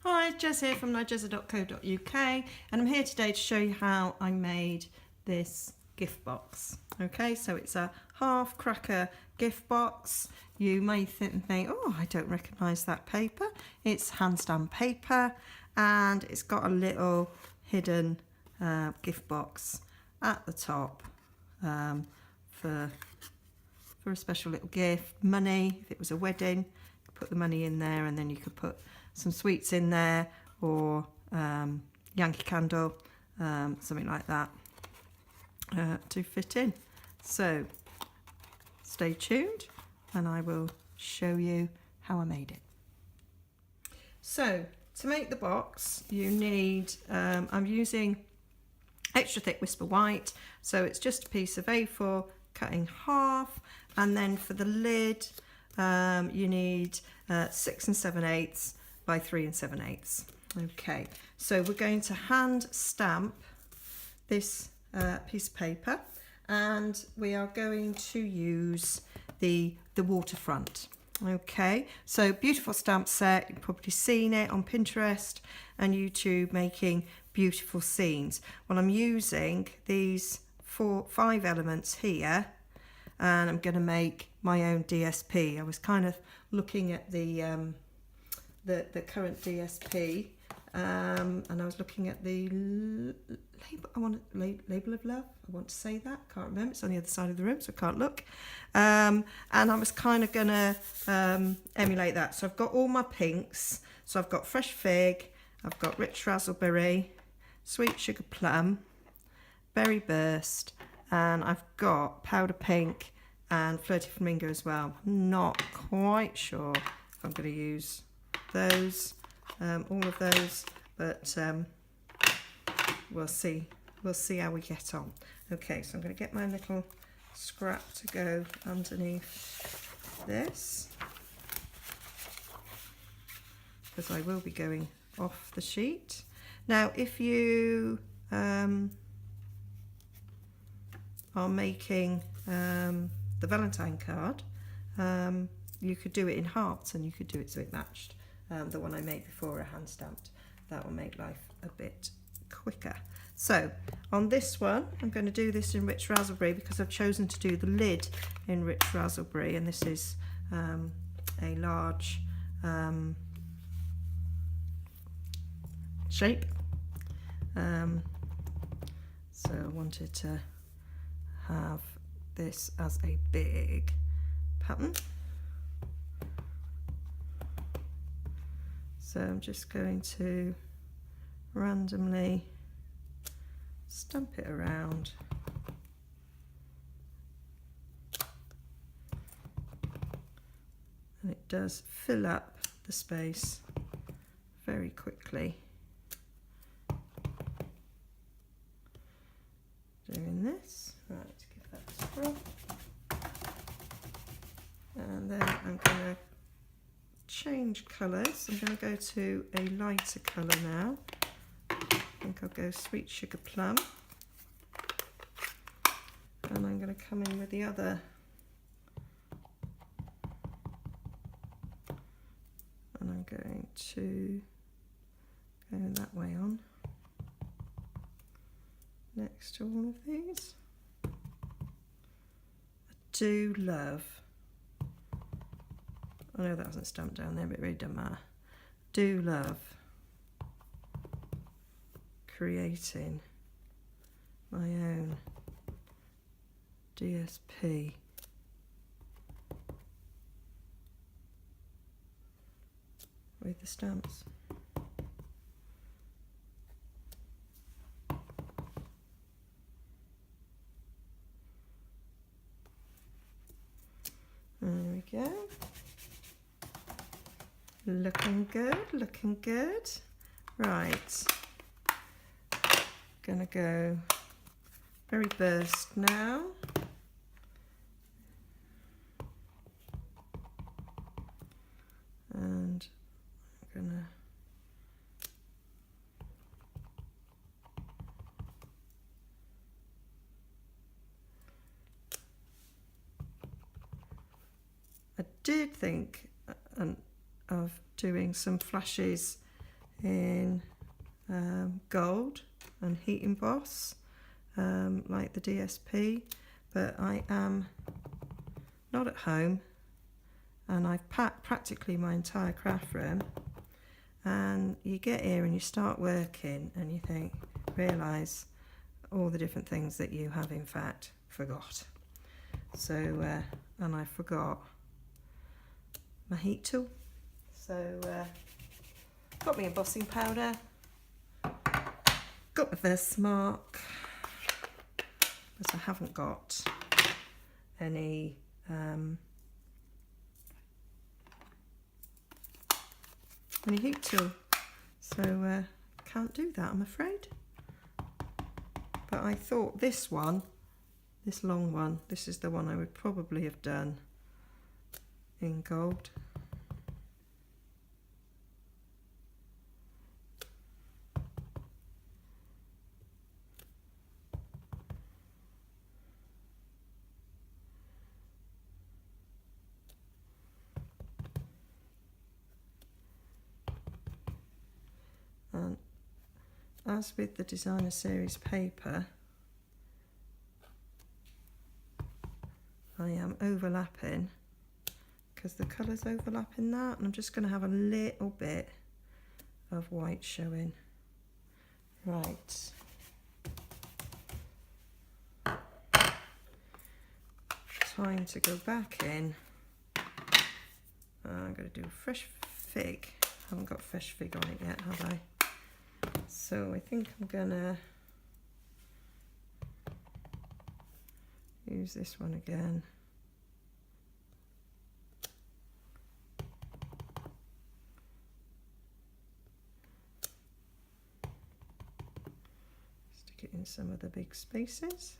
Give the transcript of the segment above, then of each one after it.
Hi, Jess here from nigezza.co.uk, and I'm here today to show you how I made this gift box. Okay, so it's a half cracker gift box. You may think, oh, I don't recognise that paper. It's hand stamped paper, and it's got a little hidden gift box at the top for a special little gift. Money, if it was a wedding, you could put the money in there, and then you could put some sweets in there, or Yankee Candle, something like that to fit in. So stay tuned and I will show you how I made it. So to make the box you need, I'm using extra thick Whisper White, so it's just a piece of A4 cut in half, and then for the lid you need 6 7/8 by 3 7/8. Okay, so we're going to hand stamp this piece of paper, and we are going to use the Waterfront. Okay, so beautiful stamp set. You've probably seen it on Pinterest and YouTube, making beautiful scenes. Well, I'm using these 5 elements here, and I'm going to make my own DSP. I was kind of looking at the current DSP, and I was looking at the label of love. I want to say that, can't remember. It's on the other side of the room, so I can't look. And I was kind of gonna emulate that. So I've got all my pinks. So I've got fresh fig, I've got rich raspberry, sweet sugar plum, berry burst, and I've got powder pink and flirty flamingo as well. Not quite sure if I'm going to use those, all of those, but we'll see how we get on. Okay, so I'm going to get my little scrap to go underneath this, because I will be going off the sheet. Now if you are making the Valentine card, you could do it in hearts, and you could do it so it matched the one I made before, a hand stamped. That will make life a bit quicker. So on this one I'm going to do this in rich raspberry, because I've chosen to do the lid in rich raspberry, and this is a large shape, so I wanted to have this as a big pattern. So I'm just going to randomly stamp it around, and it does fill up the space very quickly. Doing this, right, give that a scrub, and then I'm going to change colours. I'm going to go to a lighter colour now. I think I'll go sweet sugar plum, and I'm going to come in with the other, and I'm going to go that way on next to all of these. I do love, I know that wasn't stamped down there, but it really doesn't matter. Do love creating my own DSP. With the stamps. There we go. Looking good, looking good. Right. Gonna go berry burst now. And I'm gonna I did think of doing some flashes in gold and heat emboss like the DSP, but I am not at home and I've packed practically my entire craft room, and you get here and you start working and you realise all the different things that you have in fact forgot. So and I forgot my heat tool, so got my embossing powder, got my first mark, but I haven't got any heat tool, so can't do that, I'm afraid. But I thought this one, this long one, this is the one I would probably have done in gold. And as with the designer series paper, I am overlapping because the colours overlap in that, and I'm just going to have a little bit of white showing. Right. Time to go back in. I'm going to do fresh fig. I haven't got fresh fig on it yet, have I? So I think I'm gonna use this one again. Stick it in some of the big spaces.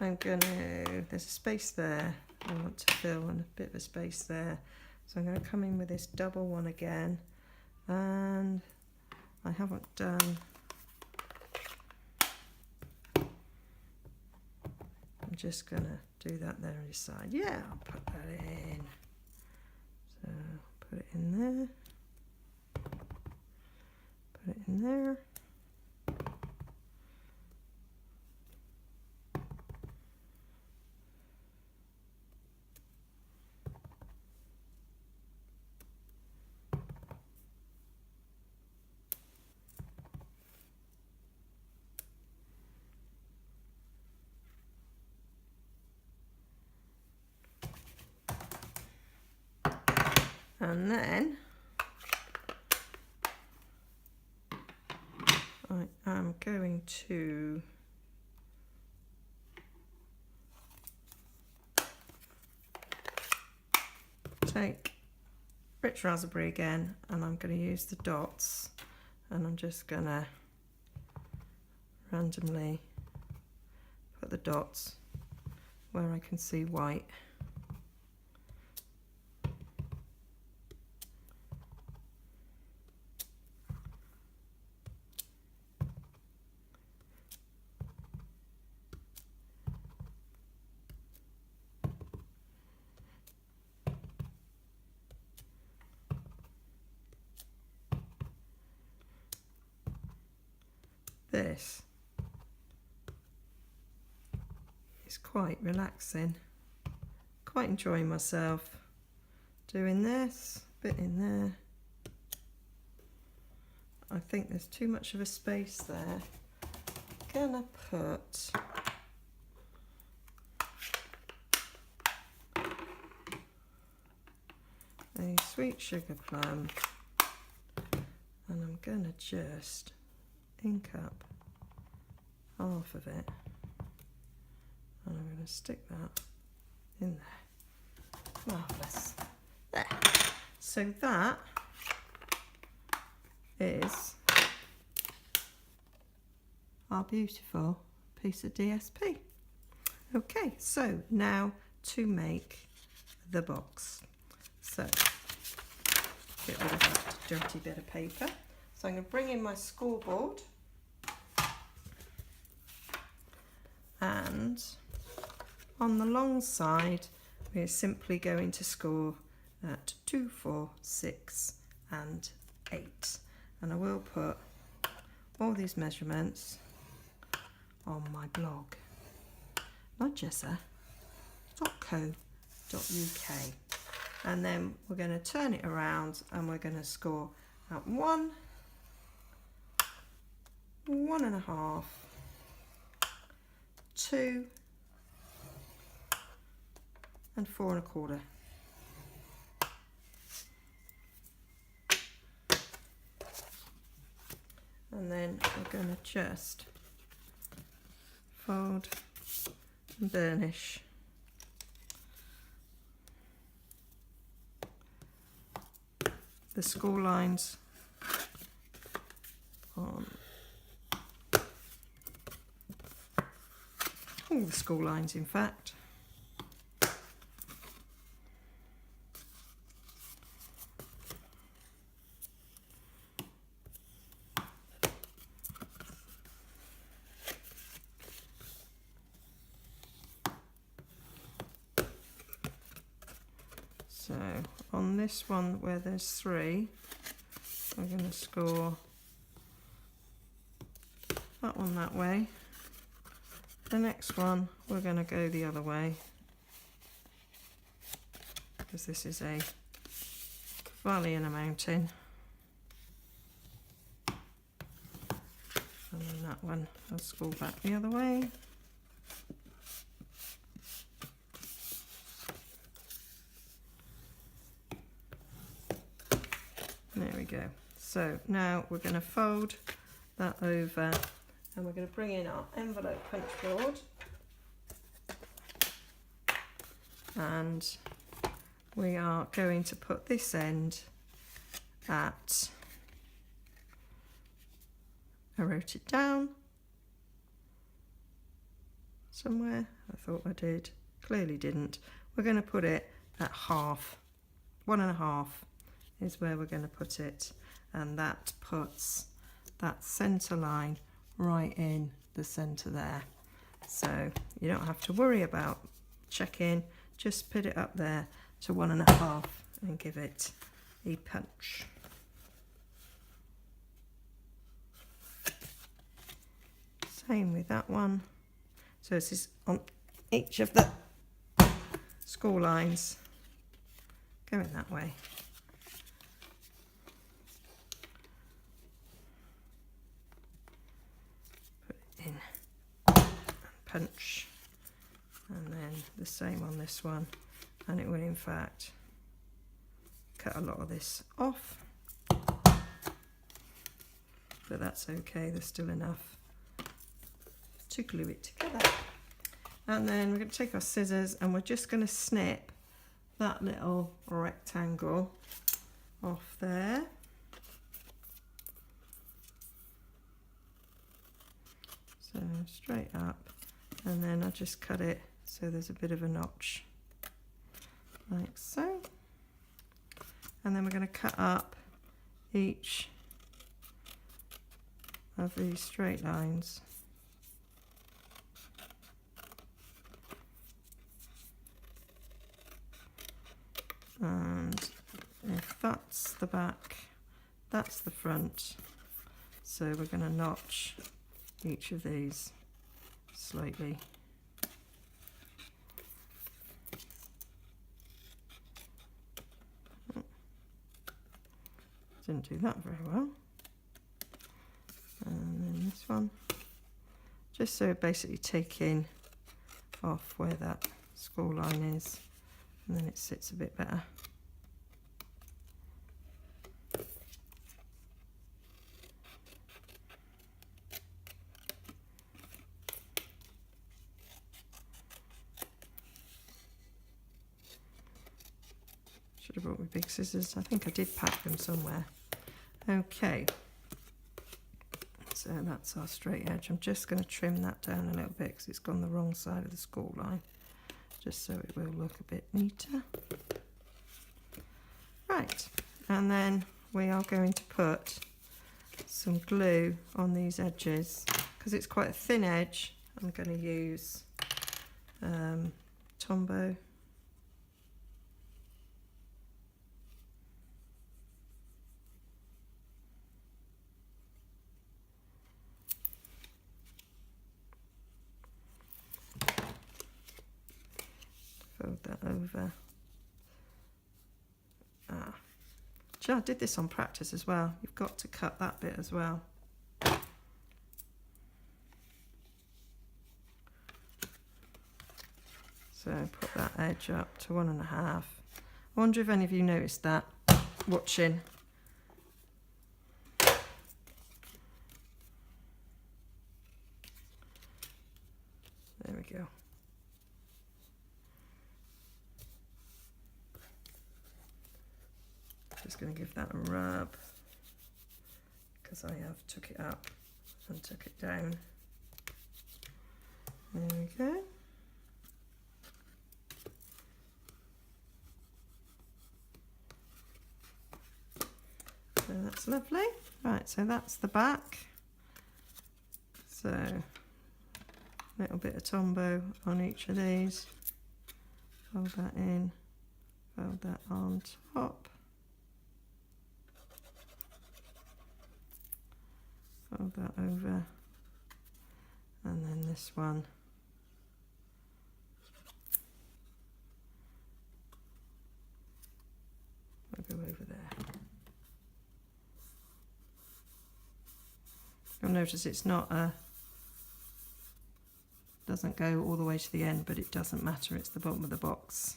I'm gonna, there's a space there I want to fill and a bit of a space there. So I'm gonna come in with this double one again, and I haven't done, I'm just gonna do that there and decide, yeah, I'll put that in. So put it in there, put it in there. And then I am going to take rich raspberry again, and I'm going to use the dots, and I'm just going to randomly put the dots where I can see white. This is quite relaxing, quite enjoying myself doing this bit in there. I think there's too much of a space there. Gonna put a sweet sugar plum, and I'm gonna just ink up half of it, and I'm going to stick that in there. Marvellous. There. So that is our beautiful piece of DSP. Okay, so now to make the box. So get rid of that dirty bit of paper. So I'm going to bring in my scoreboard, and on the long side we're simply going to score at 2, 4, 6 and 8, and I will put all these measurements on my blog, nigezza.co.uk, and then we're going to turn it around and we're going to score at 1, 1.5, 2 and 4.25. And then we're going to just fold and burnish the score lines on all the score lines, in fact. So on this one where there's 3, we're going to score that one that way. The next one we're going to go the other way, because this is a valley and a mountain. And then that one I'll score back the other way. There we go. So now we're going to fold that over, and we're going to bring in our envelope punch board, and we are going to put this end at, I wrote it down somewhere, I thought I did, clearly didn't. We're going to put it at half, 1.5 is where we're going to put it, and that puts that centre line right in the centre there. So you don't have to worry about checking, just put it up there to 1.5 and give it a punch. Same with that one. So this is on each of the score lines going that way. Punch, and then the same on this one, and it will in fact cut a lot of this off, but that's okay, there's still enough to glue it together. And then we're going to take our scissors and we're just going to snip that little rectangle off there. So straight up, and then I just cut it so there's a bit of a notch, like so. And then we're going to cut up each of these straight lines. And if that's the back, that's the front. So we're going to notch each of these slightly. Didn't do that very well. And then this one, just so basically taking off where that score line is, and then it sits a bit better. Should have brought my big scissors. I think I did pack them somewhere. Okay, so that's our straight edge. I'm just going to trim that down a little bit because it's gone the wrong side of the score line, just so it will look a bit neater. Right, and then we are going to put some glue on these edges. Because it's quite a thin edge, I'm going to use Tombow. Fold that over. I did this on practice as well. You've got to cut that bit as well. So put that edge up to 1.5. I wonder if any of you noticed that watching. There we go. Just going to give that a rub because I have took it up and took it down. There we go. So that's lovely. Right, so that's the back. So a little bit of Tombow on each of these. Fold that in, fold that on top. Fold that over, and then this one will go over there. You'll notice it's not doesn't go all the way to the end, but it doesn't matter, it's the bottom of the box,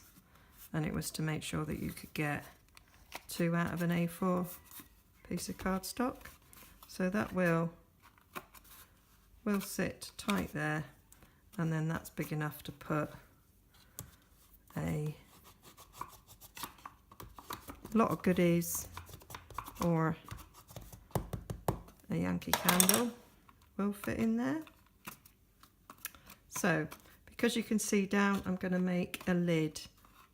and it was to make sure that you could get 2 out of an A4 piece of cardstock. So that will sit tight there, and then that's big enough to put a lot of goodies, or a Yankee candle will fit in there. So because you can see down, I'm going to make a lid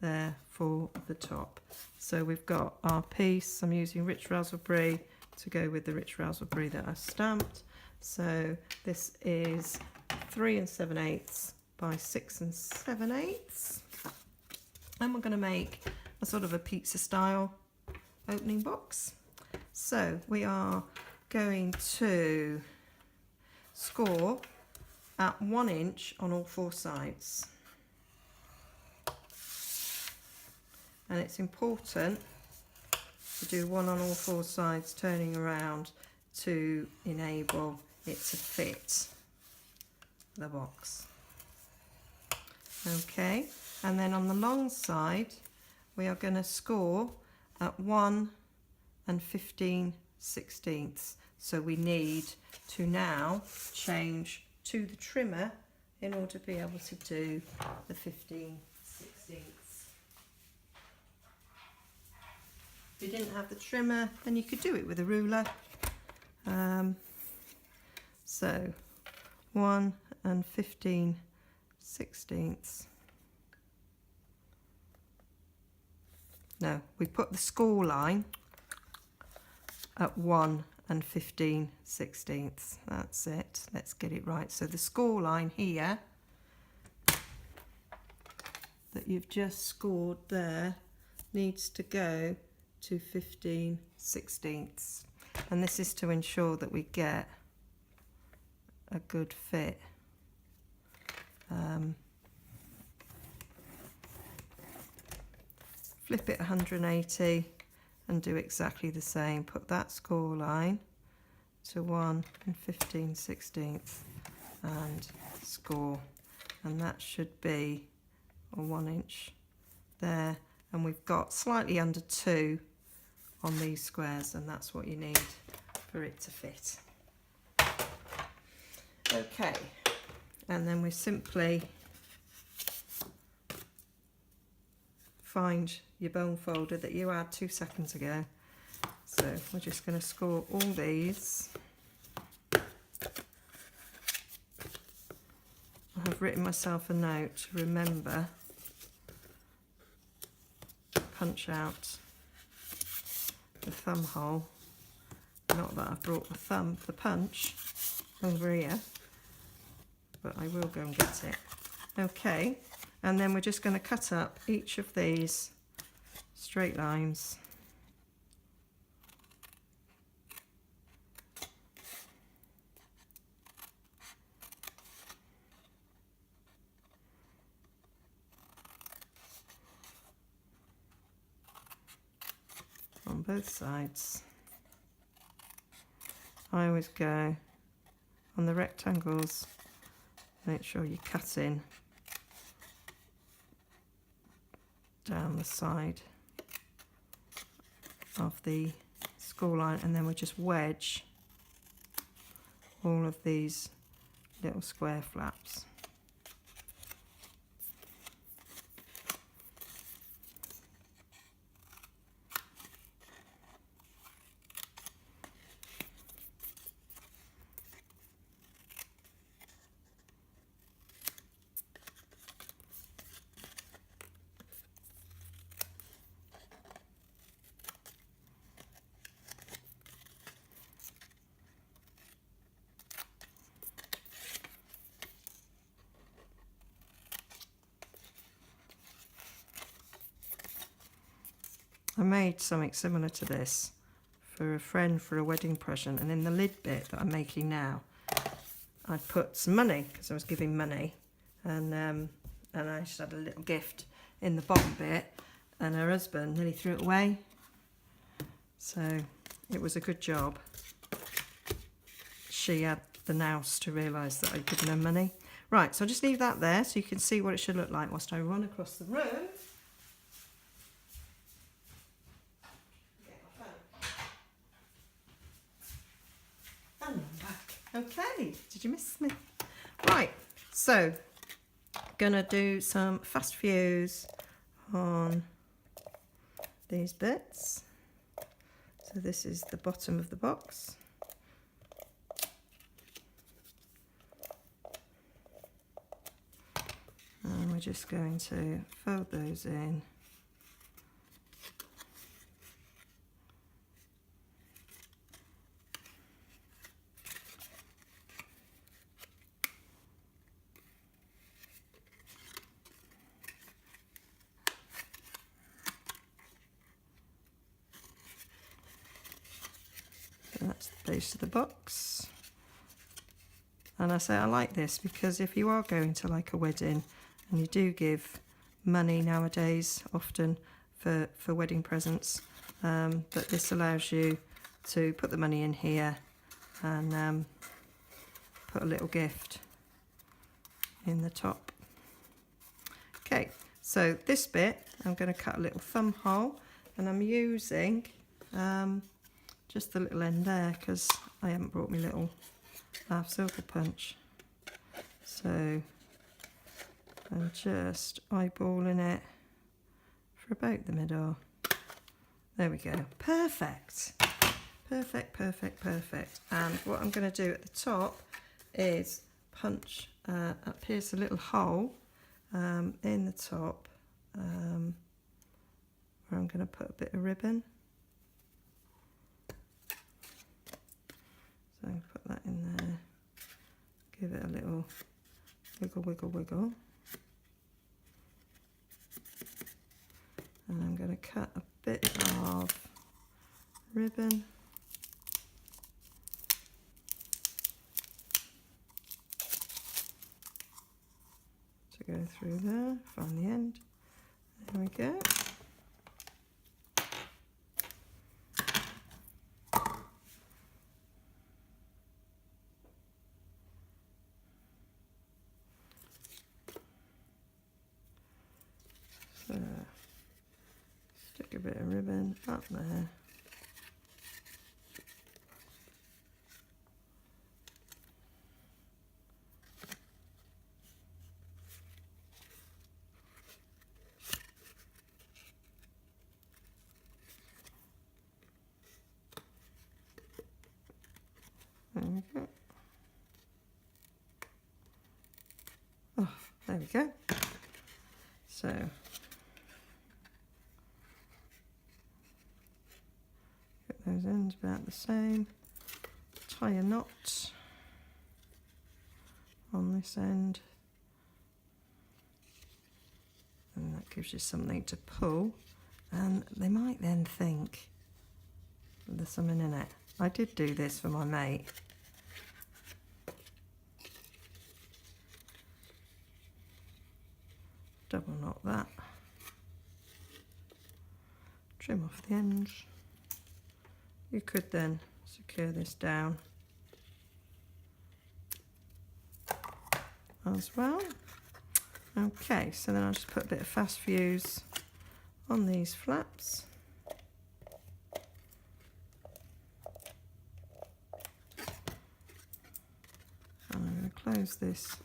there for the top. So we've got our piece. I'm using rich raspberry to go with the rich raspberry that I stamped. So this is 3 7/8 by 6 7/8, and we're going to make a sort of a pizza style opening box. So we are going to score at 1 inch on all 4 sides, and it's important to do 1 on all 4 sides, turning around to enable it to fit the box. Okay, and then on the long side we are going to score at 1 15/16. So we need to now change to the trimmer in order to be able to do the 15/16. If you didn't have the trimmer, then you could do it with a ruler. So 1 15/16. No, we put the score line at 1 15/16. That's it. Let's get it right. So the score line here that you've just scored there needs to go to 15/16. And this is to ensure that we get a good fit. Flip it 180 and do exactly the same. Put that score line to 1 15/16 and score, and that should be a 1 inch there, and we've got slightly under 2 on these squares, and that's what you need for it to fit. Okay, and then we simply find your bone folder that you had 2 seconds ago. So we're just going to score all these. I have written myself a note to remember, punch out the thumb hole. Not that I've brought the punch over here, but I will go and get it. Okay, and then we're just going to cut up each of these straight lines. On both sides. I always go on the rectangles, make sure you cut in down the side of the score line, and then we just wedge all of these little square flaps. I made something similar to this for a friend for a wedding present, and in the lid bit that I'm making now, I put some money because I was giving money, and I just had a little gift in the bottom bit, and her husband nearly threw it away. So it was a good job. She had the nous to realise that I'd given her money. Right, so I'll just leave that there so you can see what it should look like whilst I run across the room. And I'm back. Okay, did you miss me? Right, so gonna do some fast fuse on these bits. So this is the bottom of the box. And we're just going to fold those in. So that's the base of the box. And I say I like this because if you are going to like a wedding, and you do give money nowadays often for wedding presents, but this allows you to put the money in here and put a little gift in the top. Okay, so this bit I'm going to cut a little thumb hole, and I'm using just the little end there because I haven't brought my little half circle punch. So I'm just eyeballing it for about the middle. There we go. Perfect. Perfect, perfect, perfect. And what I'm going to do at the top is punch, pierce a little hole in the top where I'm going to put a bit of ribbon. So put that in there. Give it a little wiggle, wiggle, wiggle. And I'm going to cut a bit of ribbon to go through there, find the end. There we go. So stick a bit of ribbon up there. There we go. Oh, there we go. So those ends about the same. Tie a knot on this end, and that gives you something to pull, and they might then think there's something in it. I did do this for my mate. Double knot that, trim off the ends. You could then secure this down as well. Okay, so then I'll just put a bit of fast fuse on these flaps. And I'm going to close this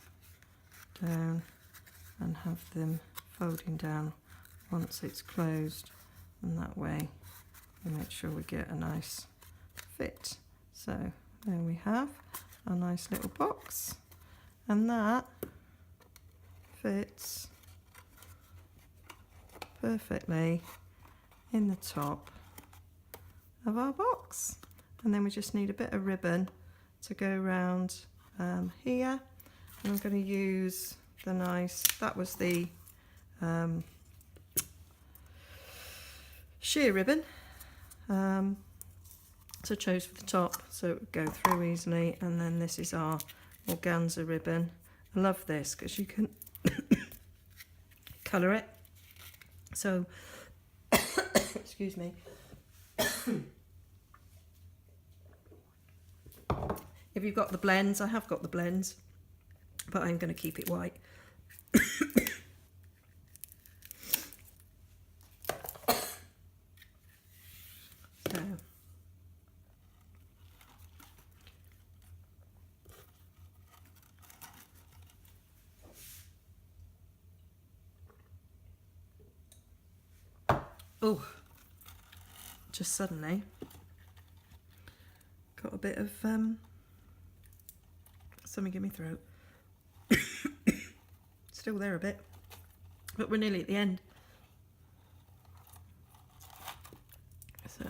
down and have them folding down once it's closed, and that way we make sure we get a nice fit. So there we have a nice little box, and that fits perfectly in the top of our box. And then we just need a bit of ribbon to go around here, and I'm going to use the nice, that was the sheer ribbon, so I chose for the top so it would go through easily, and then this is our organza ribbon. I love this because you can colour it, so excuse me, if you've got the blends, I have got the blends, but I'm going to keep it white. So. Oh, just suddenly got a bit of something in my throat. Still there a bit, but we're nearly at the end. So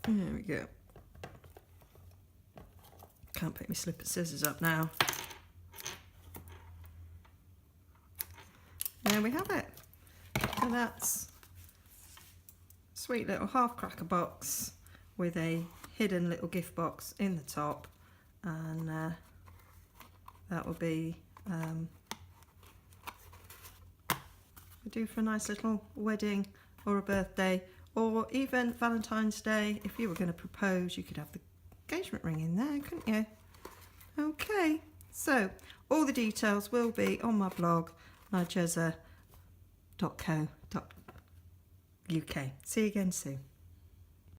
there we go. Can't pick my slipper scissors up now. There we have it. And that's a sweet little half cracker box with a hidden little gift box in the top, and that will be we do for a nice little wedding or a birthday, or even Valentine's Day. If you were going to propose, you could have the engagement ring in there, couldn't you? Okay, so all the details will be on my blog, nigezza.co.uk. See you again soon.